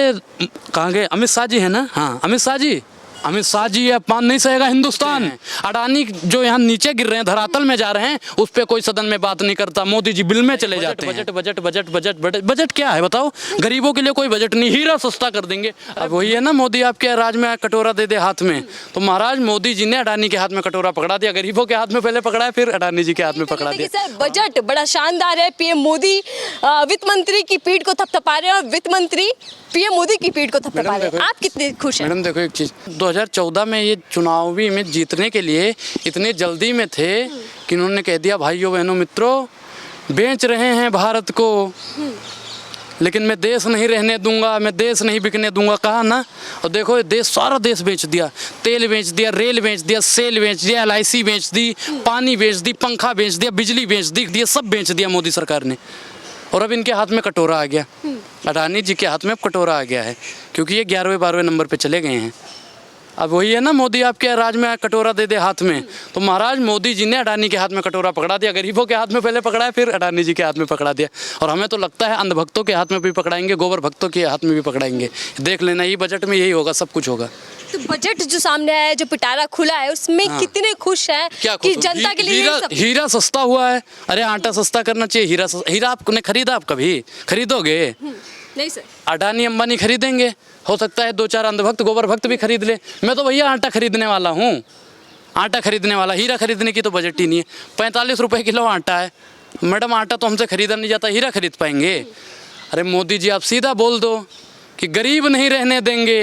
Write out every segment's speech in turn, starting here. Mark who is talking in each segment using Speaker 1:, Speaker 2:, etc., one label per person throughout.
Speaker 1: ये कहाँ गए? अमित शाह जी है ना? हाँ, अमित शाह जी, अमित शाह जी ये अपमान नहीं सहेगा हिंदुस्तान। अडानी जो यहाँ नीचे गिर रहे हैं, धरातल में जा रहे हैं, उस पे कोई सदन में बात नहीं करता। मोदी जी बिल में चले जाते हैं। Budget budget budget budget budget budget क्या है बताओ? गरीबों के लिए कोई बजट नहीं, हीरा सस्ता कर देंगे। अब वही है ना, मोदी आपके राज में कटोरा दे दे हाथ में, तो महाराज मोदी जी ने अडानी के हाथ में कटोरा पकड़ा दिया। गरीबों के हाथ में पहले पकड़ा, फिर अडानी जी के हाथ में पकड़ा दिया।
Speaker 2: सर बजट बड़ा शानदार है। पीएम मोदी वित्त मंत्री की पीठ को थपथपा रहे हैं और वित्त मंत्री पीएम मोदी की पीठ को थपथपा रहे हैं। आप कितने खुश हैं?
Speaker 1: मैडम देखो एक चीज़, 2014 में ये चुनावी में जीतने के लिए इतने जल्दी में थे कि उन्होंने कह दिया भाइयों बहनों मित्रों बेच रहे हैं भारत को, लेकिन मैं देश नहीं रहने दूंगा, मैं देश नहीं बिकने दूंगा, कहा ना। और देखो ये देश, सारा देश बेच दिया। तेल बेच दिया, रेल बेच दिया, सेल बेच दिया, LIC बेच दी, पानी बेच दी, पंखा बेच दिया, बिजली बेच दी, ये सब बेच दिया मोदी सरकार ने। और अब इनके हाथ में कटोरा आ गया, अडानी जी के हाथ में कटोरा आ गया है, क्योंकि ये 11वें 12वें नंबर पे चले गए हैं। अब वही है ना, मोदी आपके राज में कटोरा दे दे हाथ में, तो महाराज मोदी जी ने अडानी के हाथ में कटोरा पकड़ा दिया। गरीबों के हाथ में पहले पकड़ा है, फिर अडानी जी के हाथ में पकड़ा दिया। और हमें तो लगता है अंधभक्तों के हाथ में भी पकड़ाएंगे, गोबर भक्तों के हाथ में भी पकड़ाएंगे। देख लेना, ये बजट में यही होगा, सब कुछ होगा।
Speaker 2: तो बजट जो सामने है, जो पिटारा खुला है, उसमें कितने खुश हैं कि जनता के लिए
Speaker 1: हीरा सस्ता हुआ है। अरे आटा सस्ता करना चाहिए। हीरा आपने खरीदा? आप कभी खरीदोगे?
Speaker 2: नहीं सर।
Speaker 1: अडानी अंबानी खरीदेंगे, हो सकता है 2-4 अंधभक्त गोबर भक्त भी खरीद ले। मैं तो भैया आटा खरीदने वाला हूँ, आटा खरीदने वाला। हीरा खरीदने की तो बजट ही नहीं है। 45 रुपए किलो आटा है। मैडम आटा तो हमसे खरीदा नहीं जाता, हीरा खरीद पाएंगे? अरे मोदी जी आप सीधा बोल दो कि गरीब नहीं रहने देंगे,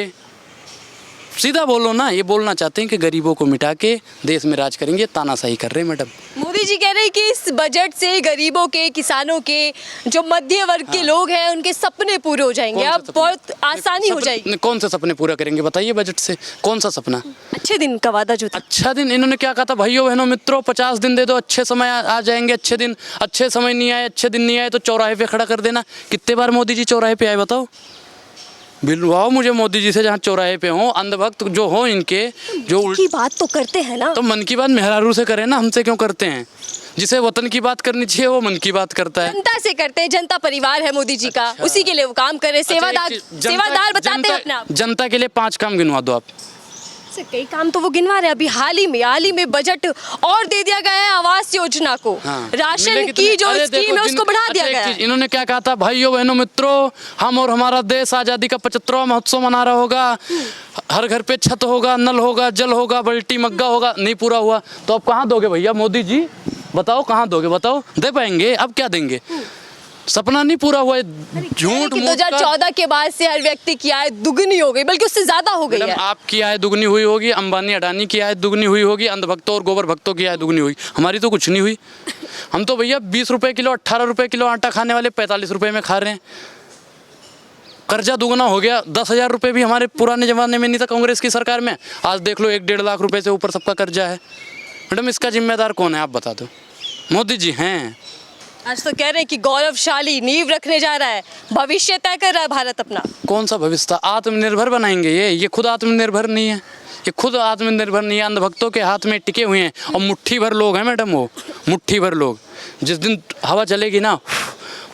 Speaker 1: सीधा बोलो ना। ये बोलना चाहते हैं कि गरीबों को मिटा के देश में राज करेंगे, तानाशाही कर रहे हैं मैडम।
Speaker 2: मोदी जी कह रहे हैं कि इस बजट से गरीबों के, किसानों के, जो मध्य वर्ग के लोग हैं, उनके सपने पूरे हो जाएंगे। अब बहुत आसानी हो जाएगी।
Speaker 1: कौन से सपने पूरा करेंगे बताइए बजट से? कौन सा सपना?
Speaker 2: अच्छे दिन का वादा जो था।
Speaker 1: अच्छा दिन इन्होंने क्या कहा था? भाइयों बहनों मित्रों 50 दिन दे दो, अच्छे समय आ जाएंगे। अच्छे दिन, अच्छे समय नहीं आए, अच्छे दिन नहीं आए तो चौराहे पे खड़ा कर देना। कितने बार मोदी जी चौराहे पे आए बताओ? बिलवाओ मुझे मोदी जी से, जहाँ चौराहे पे हो। अंधभक्त जो हो इनके, जो
Speaker 2: की बात तो करते हैं ना,
Speaker 1: तो मन की बात मेहरारू से करें ना, हमसे क्यों करते हैं? जिसे वतन की बात करनी चाहिए वो मन की बात करता है।
Speaker 2: जनता से करते हैं, जनता परिवार है मोदी जी का। उसी के लिए वो काम कर रहे, सेवादार बताते हैं अपने आप।
Speaker 1: जनता के लिए 5 काम गिनवा दो आप।
Speaker 2: कई काम तो वो गिनवा रहे हैं। अभी हाल ही में बजट और दे दिया गया है आवास योजना को। राशन की जो स्कीम है उसको बढ़ा दिया गया है।
Speaker 1: इन्होंने क्या कहा था? भाइयों बहनों मित्रों, हम और हमारा देश आज़ादी का 75वां महोत्सव मना रहा होगा, हर घर पे छत होगा, नल होगा, जल होगा, बल्टी मग्गा होगा। नहीं पूरा हुआ तो अब कहाँ दोगे भैया मोदी जी? बताओ कहाँ दोगे? बताओ दे पाएंगे? अब क्या देंगे? सपना नहीं पूरा हुआ। झूठ।
Speaker 2: 2014 के बाद से हर व्यक्ति की आय दुगनी हो गई, बल्कि उससे ज्यादा हो गई है।
Speaker 1: आपकी आय दुगनी हुई होगी, अंबानी अडानी की आय दुगनी हुई होगी, अंधभक्तों और गोबर भक्तों की आय दुगनी हुई। हमारी तो कुछ नहीं हुई। हम तो भैया 20 रुपए किलो, 18 रुपए किलो आटा खाने वाले 45 रुपए में खा रहे हैं। कर्जा दुगना हो गया। 10,000 रुपये भी हमारे पुराने जमाने में नहीं था कांग्रेस की सरकार में। आज देख लो 1-1.5 लाख रुपए से ऊपर सबका कर्जा है। मैडम इसका जिम्मेदार कौन है आप बता दो? मोदी जी हैं।
Speaker 2: आज तो कह रहे हैं कि गौरवशाली नींव रखने जा रहा है, भविष्य तय कर रहा है भारत अपना।
Speaker 1: कौन सा भविष्य था? आत्मनिर्भर बनाएंगे ये खुद आत्मनिर्भर नहीं है। ये खुद आत्मनिर्भर नहीं है, अंधभक्तों के हाथ में टिके हुए हैं। और मुट्ठी भर लोग हैं मैडम, वो मुट्ठी भर लोग। जिस दिन हवा चलेगी ना,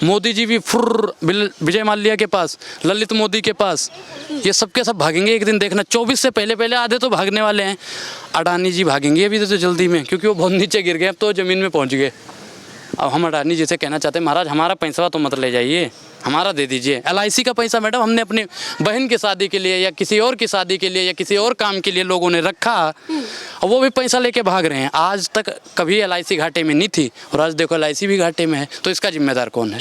Speaker 1: मोदी जी भी फुर्र, विजय माल्या के पास, ललित मोदी के पास, ये सब के सब भागेंगे एक दिन, देखना। 24 से पहले आधे तो भागने वाले हैं। अडानी जी भागेंगे अभी तो जल्दी में, क्योंकि वो बहुत नीचे गिर गए, अब तो ज़मीन में पहुँच गए। अब हम अडानी जी से कहना चाहते हैं, महाराज हमारा पैसा तो मत ले जाइए, हमारा दे दीजिए। LIC का पैसा मैडम हमने अपनी बहन की शादी के लिए या किसी और की शादी के लिए या किसी और काम के लिए लोगों ने रखा, और वो भी पैसा लेके भाग रहे हैं। आज तक कभी LIC घाटे में नहीं थी, और आज देखो LIC भी घाटे में है। तो इसका जिम्मेदार कौन है?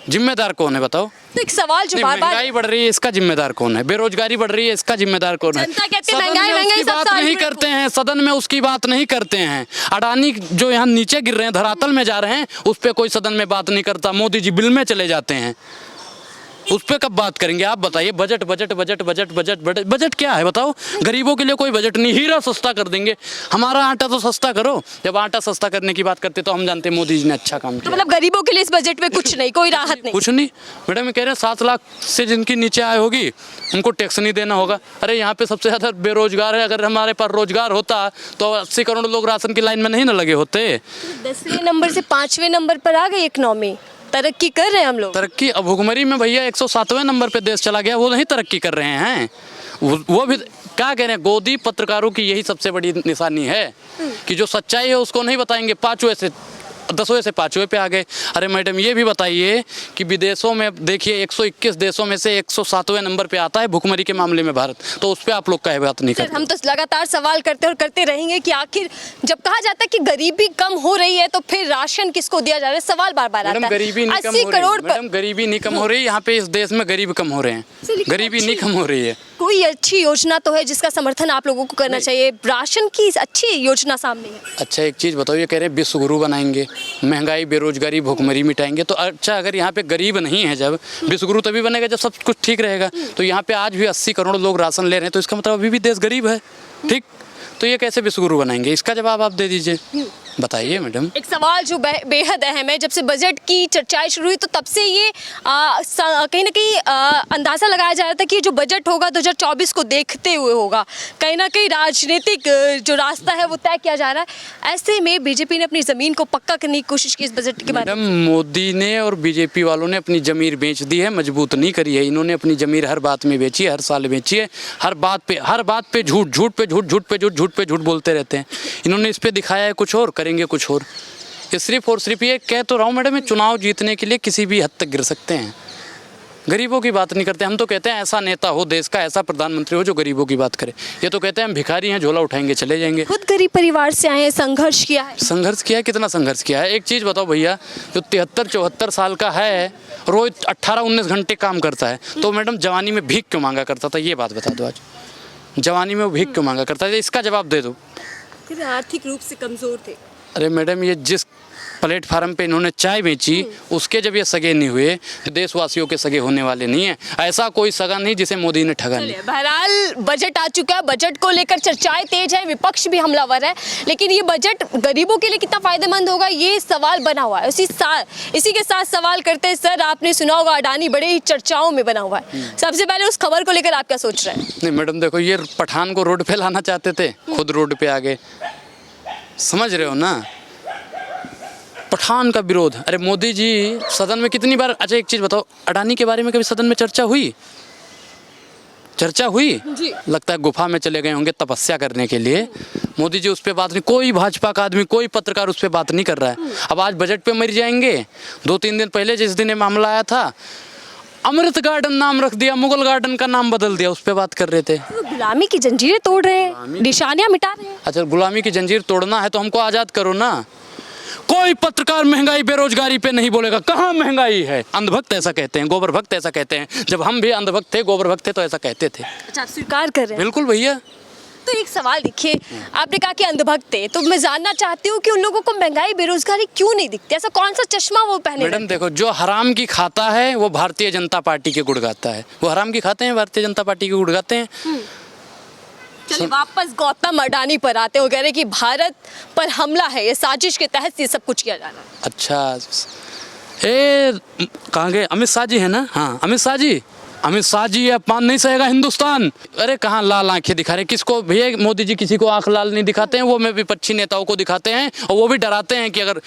Speaker 1: जिम्मेदार कौन है बताओ?
Speaker 2: तो एक सवाल जो बार-बार,
Speaker 1: महंगाई बढ़ रही है, इसका जिम्मेदार कौन है? बेरोजगारी बढ़ रही है, इसका जिम्मेदार कौन है?
Speaker 2: जनता कहती है महंगाई
Speaker 1: बात नहीं करते हैं, सदन में उसकी बात नहीं करते हैं। अडानी जो यहाँ नीचे गिर रहे हैं, धरातल में जा रहे हैं, उस पर कोई सदन में बात नहीं करता। मोदी जी बिल में चले जाते हैं, उस पर कब बात करेंगे आप बताइए? Budget budget budget budget budget budget budget क्या है बताओ? गरीबों के लिए कोई बजट नहीं, हीरा सस्ता कर देंगे। हमारा आटा तो सस्ता करो। जब आटा सस्ता करने की बात करते तो हम जानते हैं मोदी जी ने अच्छा काम किया।
Speaker 2: तो मतलब गरीबों के लिए इस बजट में कुछ नहीं, कोई राहत नहीं,
Speaker 1: कुछ नहीं। मैडम कह रहे हैं 7 लाख से जिनकी नीचे आय होगी उनको टैक्स नहीं देना होगा। अरे यहाँ पे सबसे ज़्यादा बेरोजगार है। अगर हमारे पास रोजगार होता तो 80 करोड़ लोग राशन की लाइन में नहीं ना लगे होते।
Speaker 2: 10वें नंबर से 5वें नंबर पर आ गई इकोनॉमी। तरक्की कर रहे हैं हम लोग।
Speaker 1: तरक्की अब भुखमरी में भैया 107वें नंबर पे देश चला गया, वो नहीं तरक्की कर रहे हैं। वो भी क्या कह रहे हैं, गोदी पत्रकारों की यही सबसे बड़ी निशानी है कि जो सच्चाई है उसको नहीं बताएंगे, 5वें से 10वें से 5वें पे आ गए। अरे मैडम ये भी बताइए कि विदेशों में देखिए 121 देशों में से 107वें नंबर पे आता है भुखमरी के मामले में भारत, तो उस पर आप लोग क्या बात नहीं करते?
Speaker 2: हम तो लगातार सवाल करते और करते रहेंगे कि आखिर जब कहा जाता है कि गरीबी कम हो रही है तो फिर राशन किसको दिया जा रहा है, सवाल बार बार आता है।
Speaker 1: गरीबी नहीं कम हो रही है मैडम, गरीबी नहीं कम हो रही है, यहाँ पे इस देश में गरीब कम हो रहे हैं, गरीबी नहीं कम हो रही है।
Speaker 2: कोई अच्छी योजना तो है जिसका समर्थन आप लोगों को करना चाहिए, राशन की अच्छी योजना सामने है।
Speaker 1: अच्छा एक चीज़ बताओ, ये कह रहे हैं विश्व गुरु बनाएंगे, महंगाई बेरोजगारी भुखमरी मिटाएंगे, तो अच्छा अगर यहाँ पे गरीब नहीं है, जब विश्व गुरु तभी बनेगा जब सब कुछ ठीक रहेगा। तो यहाँ पे आज भी 80 करोड़ लोग राशन ले रहे हैं, तो इसका मतलब अभी भी देश गरीब है, ठीक? तो ये कैसे विश्व गुरु बनाएंगे, इसका जवाब आप दे दीजिए, बताइए मैडम।
Speaker 2: एक सवाल जो बेहद अहम है, जब से बजट की चर्चाएं शुरू हुई तो तब से ये कहीं ना कहीं अंदाज़ा लगाया जा रहा था कि जो बजट होगा 2024 को देखते हुए होगा, कहीं ना कहीं राजनीतिक जो रास्ता है वो तय किया जा रहा है। ऐसे में बीजेपी ने अपनी ज़मीन को पक्का करने की कोशिश की इस बजट के बारे में।
Speaker 1: मैडम मोदी ने और बीजेपी वालों ने अपनी ज़मीर बेच दी है, मजबूत नहीं करी है। इन्होंने अपनी ज़मीर हर बात में बेची है, हर साल बेची है, हर बात पे झूठ, झूठ पे झूठ, झूठ पे झूठ, झूठ पे झूठ बोलते रहते हैं। इन्होंने इस पे दिखाया है कुछ और, करेंगे कुछ और। ये सिर्फ और सिर्फ ये कह तो रहा हूँ मैडम, चुनाव जीतने के लिए किसी भी हद तक गिर सकते हैं, गरीबों की बात नहीं करते। हम तो कहते हैं ऐसा नेता हो देश का, ऐसा प्रधानमंत्री हो जो गरीबों की बात करे। ये तो कहते हैं हम भिखारी हैं, झोला उठाएंगे चले जाएंगे।
Speaker 2: खुद गरीब परिवार से आए हैं, संघर्ष किया है।
Speaker 1: संघर्ष किया है, कितना संघर्ष किया है। एक चीज़ बताओ भैया, जो 73-74 साल का है, रोज 18-19 घंटे काम करता है, तो मैडम जवानी में भीख क्यों मांगा करता था, ये बात बता दो। आज जवानी में वो भीख क्यों मांगा करता था, इसका जवाब दे दो।
Speaker 2: आर्थिक रूप से कमजोर थे।
Speaker 1: अरे मैडम ये जिस प्लेटफार्म पे इन्होंने चाय बेची, उसके जब ये सगे नहीं हुए, देशवासियों के सगे होने वाले नहीं है। ऐसा कोई सगा नहीं जिसे मोदी ने ठगा नहीं।
Speaker 2: बहरहाल बजट आ चुका है, बजट को लेकर चर्चाएं तेज है, विपक्ष भी हमलावर है, लेकिन ये बजट गरीबों के लिए कितना फायदेमंद होगा ये सवाल बना हुआ है। इसी के साथ सवाल करते हैं सर, आपने सुना होगा अडानी बड़े ही चर्चाओं में बना हुआ है, सबसे पहले उस खबर को लेकर आप क्या सोच रहे हैं?
Speaker 1: नहीं मैडम देखो, ये पठान को रोड पे लाना चाहते थे, खुद रोड पे आ गए, समझ रहे हो ना, पठान का विरोध। अरे मोदी जी सदन में कितनी बार, अच्छा एक चीज़ बताओ, अडानी के बारे में कभी सदन में चर्चा हुई जी? लगता है गुफा में चले गए होंगे तपस्या करने के लिए। मोदी जी उस पर बात नहीं, कोई भाजपा का आदमी, कोई पत्रकार उस पर बात नहीं कर रहा है। अब आज बजट पे मर जाएंगे। 2-3 दिन पहले जिस दिन ये मामला आया था, अमृत गार्डन नाम रख दिया, मुगल गार्डन का नाम बदल दिया, उस पर बात कर रहे थे।
Speaker 2: गुलामी की जंजीरें तोड़ रहे हैं, निशानियां मिटा रहे हैं।
Speaker 1: अच्छा गुलामी की जंजीर तोड़ना है तो हमको आज़ाद करो ना। कोई पत्रकार महंगाई बेरोजगारी पे नहीं बोलेगा, कहाँ महंगाई है। अंधभक्त ऐसा कहते हैं, गोबर भक्त ऐसा कहते हैं। जब हम भी अंधभक्त थे, गोबर भक्त थे, तो ऐसा कहते थे।
Speaker 2: अच्छा आप स्वीकार कर रहे हैं?
Speaker 1: बिल्कुल भैया।
Speaker 2: तो एक सवाल देखिए, आपने कहा कि अंधभक्त थे, तो मैं जानना चाहती हूँ कि उन लोगों को महंगाई बेरोजगारी क्यों नहीं दिखती, ऐसा कौन सा चश्मा वो पहने?
Speaker 1: मैडम देखो, जो हराम की खाता है वो भारतीय जनता पार्टी के गुड़ गाता है। वो हराम की खाते हैं, भारतीय जनता पार्टी के गुड़ गाते हैं।
Speaker 2: चलिए वापस गौतम अडानी पर आते हो, कह रहे कि भारत पर हमला है, ये साजिश के तहत ये सब कुछ किया जा रहा है।
Speaker 1: अच्छा कहाँ गए? अमित शाह जी है ना? हाँ अमित शाह जी, अब पान नहीं सहेगा हिंदुस्तान। अरे कहाँ लाल आंखें दिखा रहे, किसको भैया? मोदी जी किसी को आंख लाल नहीं दिखाते हैं, वो में विपक्षी नेताओं को दिखाते हैं, और वो भी डराते हैं कि अगर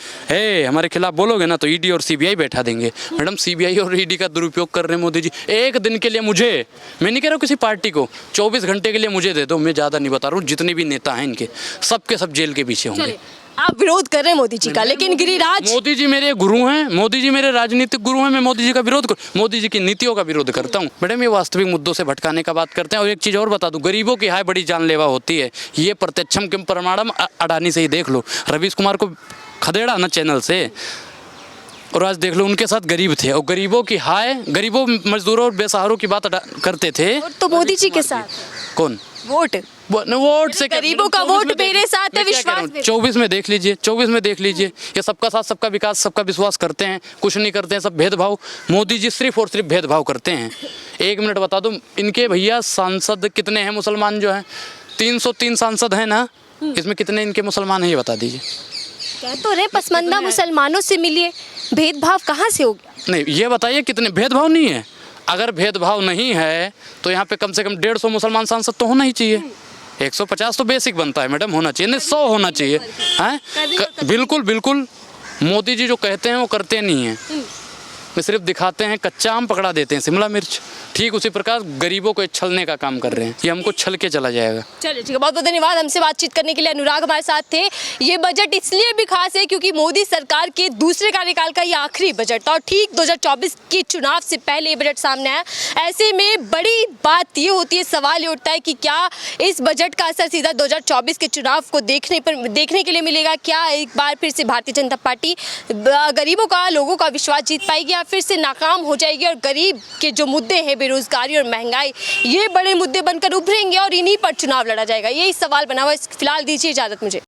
Speaker 1: हमारे खिलाफ बोलोगे ना तो ईडी और सीबीआई बैठा देंगे। मैडम सीबीआई और ईडी का दुरुपयोग कर रहे हैं मोदी जी। एक दिन के लिए मुझे, मैं नहीं कह रहा हूँ किसी पार्टी को, 24 घंटे के लिए मुझे दे दो, मैं ज़्यादा नहीं बता रहा हूँ, जितने भी नेता हैं इनके सबके सब जेल के पीछे होंगे।
Speaker 2: आप विरोध कर रहे हैं मोदी जी का, लेकिन गिरिराज,
Speaker 1: मोदी जी मेरे गुरु हैं, मोदी जी मेरे राजनीतिक गुरु हैं, मैं मोदी जी का विरोध मोदी जी की नीतियों का विरोध करता हूँ। मैडम ये वास्तविक मुद्दों से भटकाने का बात करते हैं। और एक चीज़ और बता दूं, गरीबों की हाय बड़ी जानलेवा होती है, ये प्रत्यक्षम किम प्रमाणम अडानी से ही देख लो। रवीश कुमार को खदेड़ा ना चैनल से, और आज देख लो उनके साथ गरीब थे, और गरीबों की हाय, गरीबों मजदूरों और बेसहारों की बात करते थे।
Speaker 2: तो मोदी जी के साथ कौन
Speaker 1: वोट से
Speaker 2: गरीबों का वोट मेरे साथ है, विश्वास
Speaker 1: 24 में देख लीजिए, 24 में देख लीजिए, ये सबका साथ, सबका विकास, सबका विश्वास करते हैं, कुछ नहीं करते हैं, सब भेदभाव। मोदी जी सिर्फ और सिर्फ भेदभाव करते हैं। 1 मिनट बता दूं, इनके भैया सांसद कितने हैं मुसलमान जो हैं? 303 सांसद हैं ना, इसमें कितने इनके मुसलमान हैं ये बता दीजिए।
Speaker 2: कह तो रहे पसमंदा मुसलमानों से मिलिए, भेदभाव कहाँ से हो गया?
Speaker 1: नहीं ये बताइए कितने? भेदभाव नहीं है। अगर भेदभाव नहीं है तो यहाँ पे कम से कम 150 मुसलमान सांसद तो होना ही चाहिए। 150 तो बेसिक बनता है मैडम, होना चाहिए, नहीं 100 होना चाहिए। हैं बिल्कुल बिल्कुल, मोदी जी जो कहते हैं वो करते नहीं हैं। में सिर्फ दिखाते हैं कच्चा आम, पकड़ा देते हैं शिमला मिर्च। ठीक उसी प्रकार गरीबों को छलने का काम कर रहे हैं, ये हमको छल के चला जाएगा।
Speaker 2: चलिए ठीक है, बहुत बहुत धन्यवाद हमसे बातचीत करने के लिए। अनुराग हमारे साथ थे। ये बजट इसलिए भी खास है क्योंकि मोदी सरकार के दूसरे कार्यकाल का ये आखिरी बजट था और ठीक 2024 के चुनाव से पहले ये बजट सामने आया। ऐसे में बड़ी बात ये होती है, सवाल ये उठता है कि क्या इस बजट का असर सीधा 2024 के चुनाव को देखने के लिए मिलेगा? क्या एक बार फिर से भारतीय जनता पार्टी गरीबों का, लोगों का विश्वास जीत पाएगी या फिर से नाकाम हो जाएगी और गरीब के जो मुद्दे हैं, बेरोजगारी और महंगाई, ये बड़े मुद्दे बनकर उभरेंगे और इन्हीं पर चुनाव लड़ा जाएगा? यही सवाल बना हुआ है। फिलहाल दीजिए इजाजत मुझे।